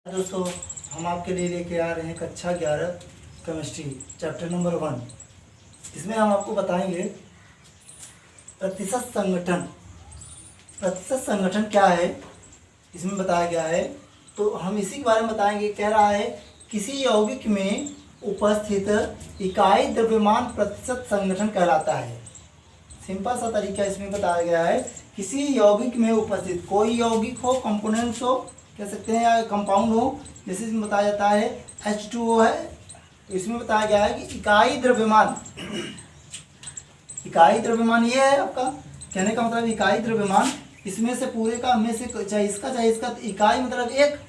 दोस्तों, हम आपके लिए लेके आ रहे हैं कक्षा 11 केमिस्ट्री चैप्टर नंबर 1। इसमें हम आपको बताएंगे प्रतिशत संगठन। प्रतिशत संगठन क्या है इसमें बताया गया है, तो हम इसी के बारे में बताएंगे। कह रहा है किसी यौगिक में उपस्थित इकाई द्रव्यमान प्रतिशत संगठन कहलाता है। सिंपल सा तरीका इसमें बताया गया है, किसी यौगिक में उपस्थित कोई यौगिक हो, कंपोनेंट्स हो कह सकते हैं या कंपाउंड हो, जैसे इसमें बताया जाता है H2O है, इसमें बताया गया है कि इकाई द्रव्यमान ये है आपका कहने का मतलब इकाई द्रव्यमान, इसमें से पूरे का में से चाहे इसका इकाई मतलब एक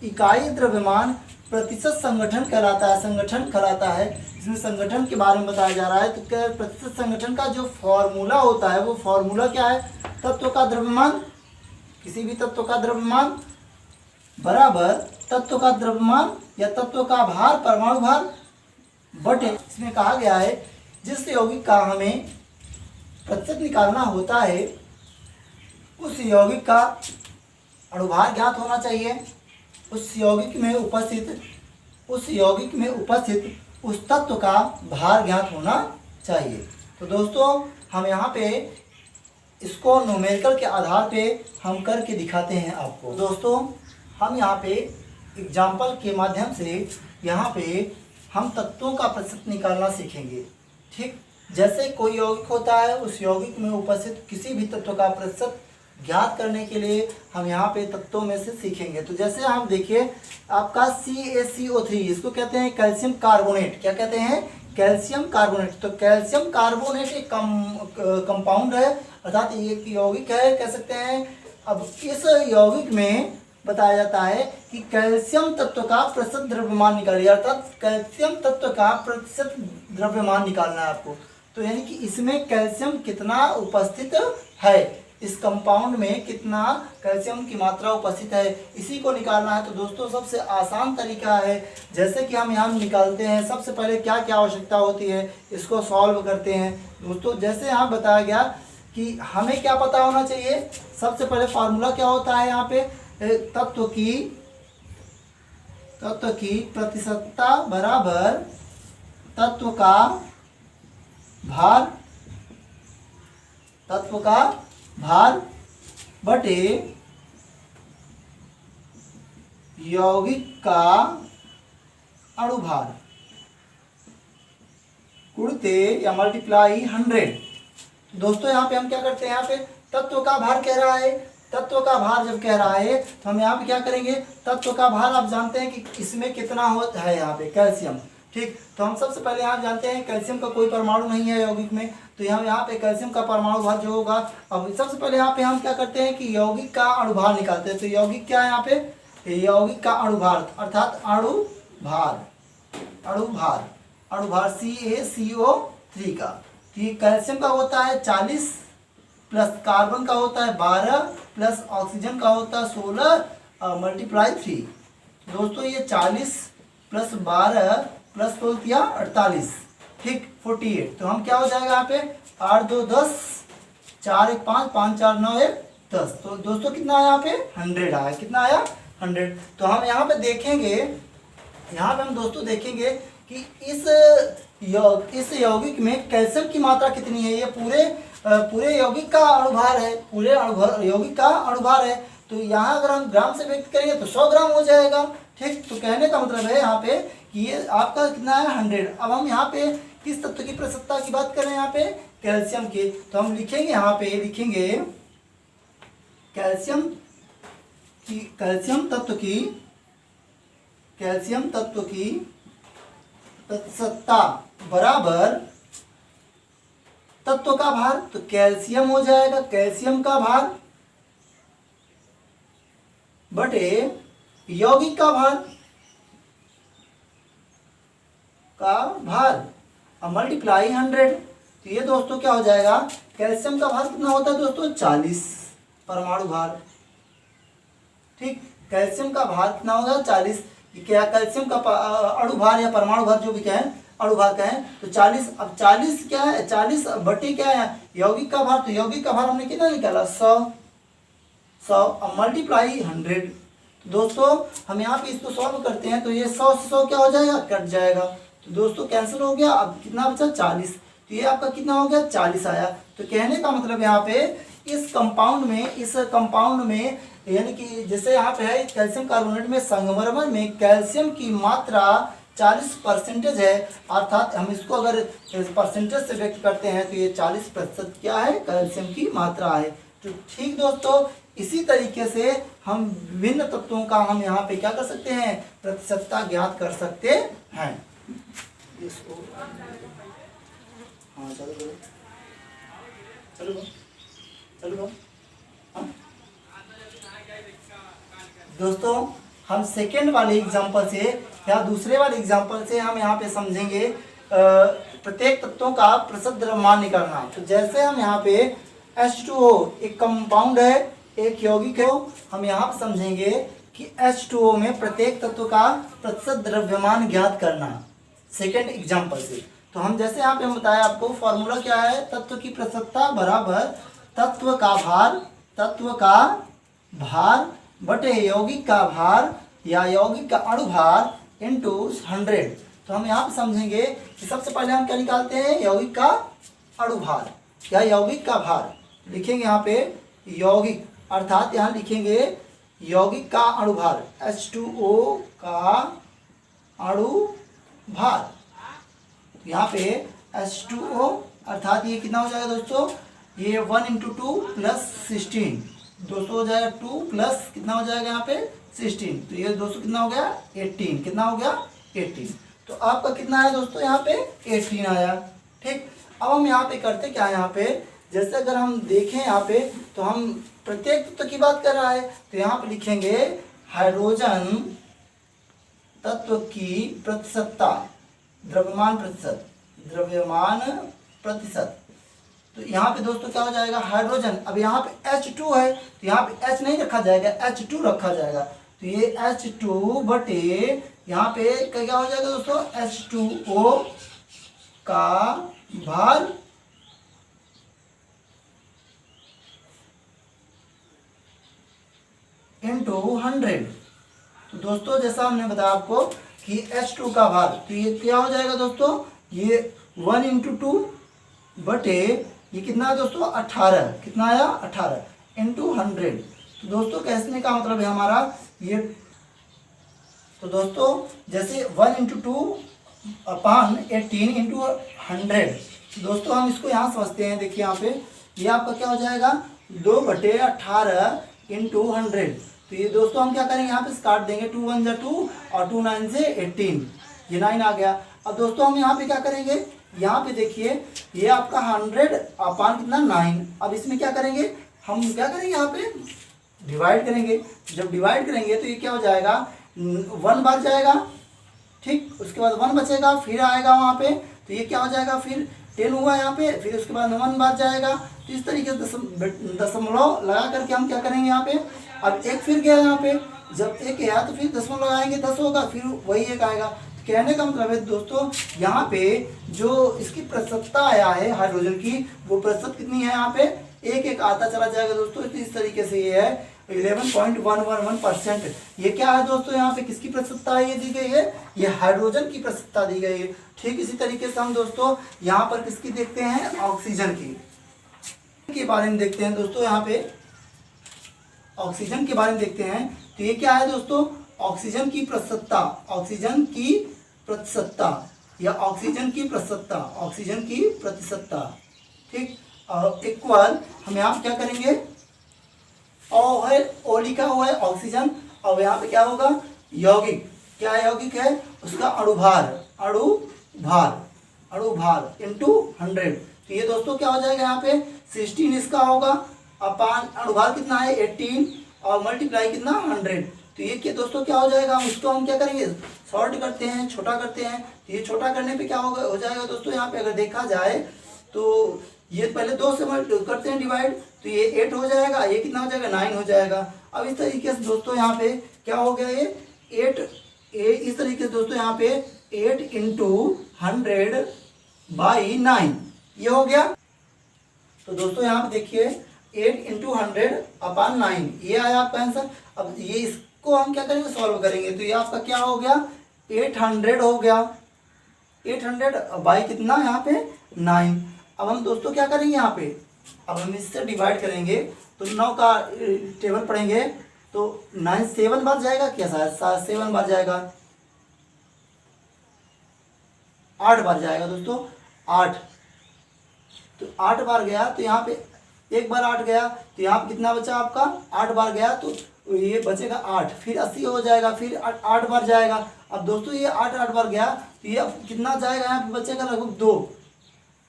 इकाई द्रव्यमान प्रतिशत संगठन कहलाता है। इसमें संगठन के बारे में बताया जा रहा है। तो क्या प्रतिशत संगठन का जो फॉर्मूला होता है वो फॉर्मूला क्या है? तत्व का द्रव्यमान, किसी भी तत्व का द्रव्यमान बराबर तत्व का द्रव्यमान या तत्व का भार, परमाणु भार बटे, इसमें कहा गया है जिस यौगिक का हमें प्रतिशत निकालना होता है उस यौगिक का अणुभार ज्ञात होना चाहिए, उस यौगिक में उपस्थित उस तत्व का भार ज्ञात होना चाहिए। तो दोस्तों, हम यहाँ पे इसको न्यूमेरिकल के आधार पे हम करके दिखाते हैं आपको। दोस्तों, हम यहाँ पे एग्जाम्पल के माध्यम से यहाँ पे हम तत्वों का प्रतिशत निकालना सीखेंगे। ठीक, जैसे कोई यौगिक होता है, उस यौगिक में उपस्थित किसी भी तत्व का प्रतिशत ज्ञात करने के लिए हम यहाँ पे तत्वों में से सीखेंगे। तो जैसे हम देखिए आपका CaCO3, इसको कहते हैं कैल्शियम कार्बोनेट। क्या कहते हैं? Calcium carbonate. तो कैल्शियम कार्बोनेट एक कंपाउंड है, अर्थात एक यौगिक है कह सकते हैं। अब इस यौगिक में बताया जाता है कि कैल्शियम तत्व का प्रतिशत द्रव्यमान निकालिए, अर्थात कैल्शियम तत्व का प्रतिशत द्रव्यमान निकालना है आपको। तो यानी कि इसमें कैल्शियम कितना उपस्थित है, इस कंपाउंड में कितना कैल्शियम की मात्रा उपस्थित है, इसी को निकालना है। तो दोस्तों, सबसे आसान तरीका है, जैसे कि हम यहाँ निकालते हैं, सबसे पहले क्या क्या आवश्यकता होती है इसको सॉल्व करते हैं। दोस्तों, जैसे यहाँ बताया गया कि हमें क्या पता होना चाहिए, सबसे पहले फार्मूला क्या होता है यहाँ पे, तत्व की प्रतिशतता बराबर तत्व का भार बटे यौगिक का अणुभार गुणते या मल्टीप्लाई 100। दोस्तों, यहाँ पे हम क्या करते हैं, यहाँ पे तत्व का भार कह रहा है, तत्व का भार जब कह रहा है तो हम यहाँ पे क्या करेंगे, तत्व का भार आप जानते हैं कि इसमें कितना होता है, यहाँ पे कैल्शियम। ठीक, तो हम सबसे पहले यहाँ जानते हैं कैल्शियम का कोई परमाणु नहीं है यौगिक में, तो यहाँ पे कैल्शियम का परमाणु भार जो होगा। अब सबसे पहले यहाँ पे हम क्या करते हैं कि यौगिक का अणुभार निकालते हैं। तो यौगिक क्या है यहाँ पे, यौगिक का अणुभार अर्थात अणुभार CaCO3 का, कि कैल्शियम का होता है 40 प्लस कार्बन का होता है 12 प्लस ऑक्सीजन का होता है 16 मल्टीप्लाई 3। दोस्तों, ये 40 प्लस 12 प्लस 16 48, ठीक 48। तो हम क्या हो जाएगा यहाँ पे 8 2 10, 4 1 5, 5 4 9 1 10। तो दोस्तों कितना आया यहाँ पे 100 आया। कितना आया 100। तो हम यहाँ पे देखेंगे, यहाँ पे हम दोस्तों देखेंगे कि इस यौगिक में कैल्शियम की मात्रा कितनी है। ये पूरे यौगिक का अणुभार है, यौगिक का अणुभार है। तो यहाँ अगर हम ग्राम से व्यक्त करेंगे तो 100 ग्राम हो जाएगा। ठीक, तो कहने का मतलब है यहाँ पे कि ये आपका कितना है 100। अब हम यहाँ पे किस तत्व की प्रतिशतता की बात कर रहे हैं, यहाँ पे कैल्शियम की। तो हम लिखेंगे यहाँ पे लिखेंगे कैल्शियम तत्व की प्रतिशतता बराबर तत्व का भार। तो कैल्शियम हो जाएगा कैल्शियम का भार बटे यौगिक का भार अब मल्टीप्लाई 100। तो ये दोस्तों क्या हो जाएगा, कैल्शियम का भार कितना होता है दोस्तों 40 परमाणु भार। ठीक, कैल्शियम का भार कितना होगा 40। क्या कैल्शियम का अणुभार या परमाणु भार जो भी कहें, अणुभार कहें, तो 40। अब 40 क्या है, 40 बटे क्या है यौगिक का भार। तो यौगिक का भार हमने कितना निकाला 100 अब मल्टीप्लाई 100। तो दोस्तों हम यहाँ पे इसको सॉल्व करते हैं तो ये 100 से 100 क्या हो जाएगा, कट जाएगा। तो दोस्तों कैंसिल हो गया। अब कितना बचा, 40। तो ये आपका कितना हो गया, 40 आया। तो कहने का मतलब यहाँ पे इस कंपाउंड में यानी कि जैसे यहाँ पे है कैल्शियम कार्बोनेट में, संगमरमर में कैल्शियम की मात्रा 40% है, अर्थात हम इसको अगर परसेंटेज से व्यक्त करते हैं तो ये 40% क्या है, कैल्शियम की मात्रा है। तो ठीक दोस्तों, इसी तरीके से हम विभिन्न तत्वों का हम यहाँ पे क्या कर सकते हैं, प्रतिशतता ज्ञात कर सकते हैं। इसको हाँ चलो चलो चलो चलो हाँ। दोस्तों हम सेकेंड वाले एग्जांपल से या दूसरे वाले एग्जांपल से हम यहाँ पे समझेंगे प्रत्येक तत्वों का प्रतिशत द्रव्यमान निकालना। तो जैसे हम यहाँ पे H2O एक कंपाउंड है, एक यौगिक है, हम यहाँ पे समझेंगे कि H2O में प्रत्येक तत्व का प्रतिशत द्रव्यमान ज्ञात करना सेकेंड एग्जांपल से। तो हम जैसे यहाँ पे हम बताया आपको फॉर्मूला क्या है, तत्व की प्रतिशतता बराबर तत्व का भार बटे यौगिक का भार या यौगिक का अणु भार इंटू 100। तो हम यहाँ पे समझेंगे कि सबसे पहले हम क्या निकालते हैं, यौगिक का अणु भार या यौगिक का भार। लिखेंगे यहाँ पे यौगिक, अर्थात यहाँ लिखेंगे यौगिक का अणु भार, H2O का अणु भार। यहाँ पे H2O अर्थात ये कितना हो जाएगा दोस्तों, ये 1 × 2 + 16 दोस्तों हो जाएगा 2 प्लस कितना हो जाएगा यहाँ पे 16। तो ये दोस्तों कितना हो गया 18, कितना हो गया 18। तो आपका कितना आया दोस्तों यहाँ पे 18 आया। ठीक, अब हम यहाँ पे करते क्या है, यहाँ पे जैसे अगर हम देखें यहाँ पे तो हम प्रत्येक तत्व की बात कर रहा है, तो यहाँ पे लिखेंगे हाइड्रोजन तत्व की प्रतिशतता, द्रव्यमान प्रतिशत। तो यहाँ पे दोस्तों क्या हो जाएगा, हाइड्रोजन, अब यहाँ पे H2 है तो यहाँ पे H नहीं रखा जाएगा, H2 रखा जाएगा। तो ये H2 बटे यहाँ पे क्या हो जाएगा दोस्तों, H2O का भार इंटू 100। तो दोस्तों जैसा हमने बताया आपको कि H2 का भार, तो ये क्या हो जाएगा दोस्तों, ये 1 × 2 बटे ये कितना है दोस्तों 18, कितना आया 18 इंटू 100। तो दोस्तों कहने का मतलब है हमारा ये, तो दोस्तों जैसे 1 × 2/18 इंटू 100। दोस्तों हम इसको यहाँ समझते हैं, देखिए यहाँ पे ये आपका क्या हो जाएगा 2/18 इंटू 100। तो ये दोस्तों हम क्या करेंगे, यहाँ पे काट देंगे, 2 × 1 = 2 और 2 × 9 = 18, ये 9 आ गया। अब दोस्तों हम यहाँ पे क्या करेंगे, यहाँ पे देखिए ये आपका 100 कितना 9। अब इसमें क्या करेंगे, हम क्या करेंगे यहाँ पे डिवाइड करेंगे। जब डिवाइड करेंगे तो ये क्या हो जाएगा 1 बार जाएगा, ठीक, उसके बाद 1 बचेगा, फिर आएगा वहाँ पे, तो ये क्या हो जाएगा फिर 10 हुआ यहाँ पे, फिर उसके बाद 1 बार जाएगा। तो इस तरीके से दशमलव लगा करके हम क्या करेंगे यहाँ पे, अब एक फिर गया यहाँ पे, जब एक गया तो फिर दशमलव लगाएंगे 10 होगा, फिर वही एक आएगा। कहने का मतलब है दोस्तों यहाँ पे जो इसकी प्रतिशतता आया है हाइड्रोजन की, वो प्रतिशत कितनी है यहाँ पे, एक आता चला जाएगा दोस्तों। इस तरीके से ये है 11.111%। ये क्या है दोस्तों, यहाँ पे किसकी प्रतिशतता ये दी गई है, ये हाइड्रोजन की प्रतिशतता दी गई है। ठीक इसी तरीके से हम दोस्तों यहाँ पर किसकी देखते हैं, ऑक्सीजन की के बारे में देखते हैं दोस्तों। यहाँ पे ऑक्सीजन के बारे में देखते हैं, तो ये क्या है दोस्तों, ऑक्सीजन की प्रतिशतता, ऑक्सीजन की प्रतिशतता या ऑक्सीजन की प्रतिशतता, ठीक, और इक्वल हम यहाँ क्या करेंगे, ओ है, ओ लिखा हुआ है ऑक्सीजन, और यहाँ पे क्या होगा यौगिक, क्या यौगिक है उसका अणुभार इंटू 100। तो ये दोस्तों क्या हो जाएगा यहाँ पे 16 इसका होगा, अपान अणुभार कितना है 18 और मल्टीप्लाई कितना 100। तो ये क्या दोस्तों क्या हो जाएगा, उसको हम क्या करेंगे सॉल्ट करते हैं, छोटा करते हैं। तो ये छोटा करने पे क्या होगा, हो जाएगा दोस्तों यहाँ पे अगर देखा जाए तो ये पहले 2 से करते हैं डिवाइड, तो ये 8 हो जाएगा, ये कितना हो जाएगा 9 हो जाएगा। अब इस तरीके से दोस्तों यहाँ पे क्या हो गया, ये 8 इस तरीके से दोस्तों यहाँ पे 8 × 100/9 ये हो गया। तो दोस्तों यहाँ पे देखिए 8 × 100/9 ये आया आपका आंसर। अब ये इसको हम क्या करेंगे, सॉल्व करेंगे। तो ये आपका क्या हो गया, 800 हो गया, 800 बाई कितना यहाँ पे 9। अब हम दोस्तों क्या करेंगे यहाँ पे, अब हम इससे डिवाइड करेंगे तो 9 का टेबल पढ़ेंगे तो 9 7 बार जाएगा क्या, शायद 7 बार जाएगा, 8 बार जाएगा दोस्तों, 8। तो 8 बार गया तो यहाँ पे एक बार 8 गया तो यहाँ पे कितना बचा आपका, 8 बार गया तो ये बचेगा 8, फिर 80 हो जाएगा, फिर 8 बार जाएगा। अब दोस्तों ये 8 बार गया तो ये अब कितना जाएगा, यहाँ पे बचेगा लगभग 2।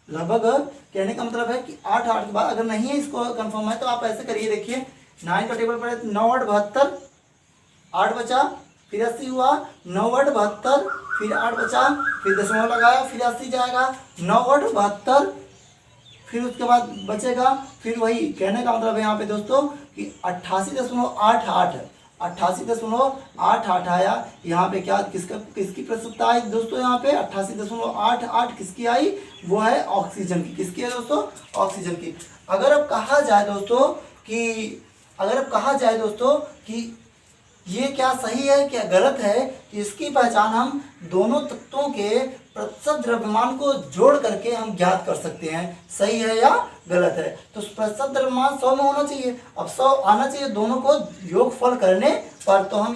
लगभग कहने का मतलब है कि 8 के बाद अगर नहीं है इसको कंफर्म है तो आप ऐसे करिए, देखिए 9 का टेबल पड़े 9 8 72, 8 बचा, फिर 80 हुआ, 9 8 72, फिर 8 बचा, फिर दशमलव लगाया, फिर 80 जाएगा, 9 8 72, फिर उसके बाद बचेगा, फिर वही कहने का मतलब है यहाँ पे दोस्तों कि 88.88, 88.88 आया। यहाँ पे क्या किसकी प्रतिशतता आई दोस्तों, यहाँ पे 88.88 किसकी आई, वो है ऑक्सीजन की। किसकी है दोस्तों, ऑक्सीजन की। अगर अब कहा जाए दोस्तों कि ये क्या सही है क्या गलत है, तो इसकी पहचान हम दोनों तत्वों के प्रतिशत द्रव्यमान को जोड़ करके हम ज्ञात कर सकते हैं, सही है या गलत है। तो प्रतिशत द्रव्यमान 100 में होना चाहिए, अब 100 आना चाहिए दोनों को योगफल करने पर, तो हम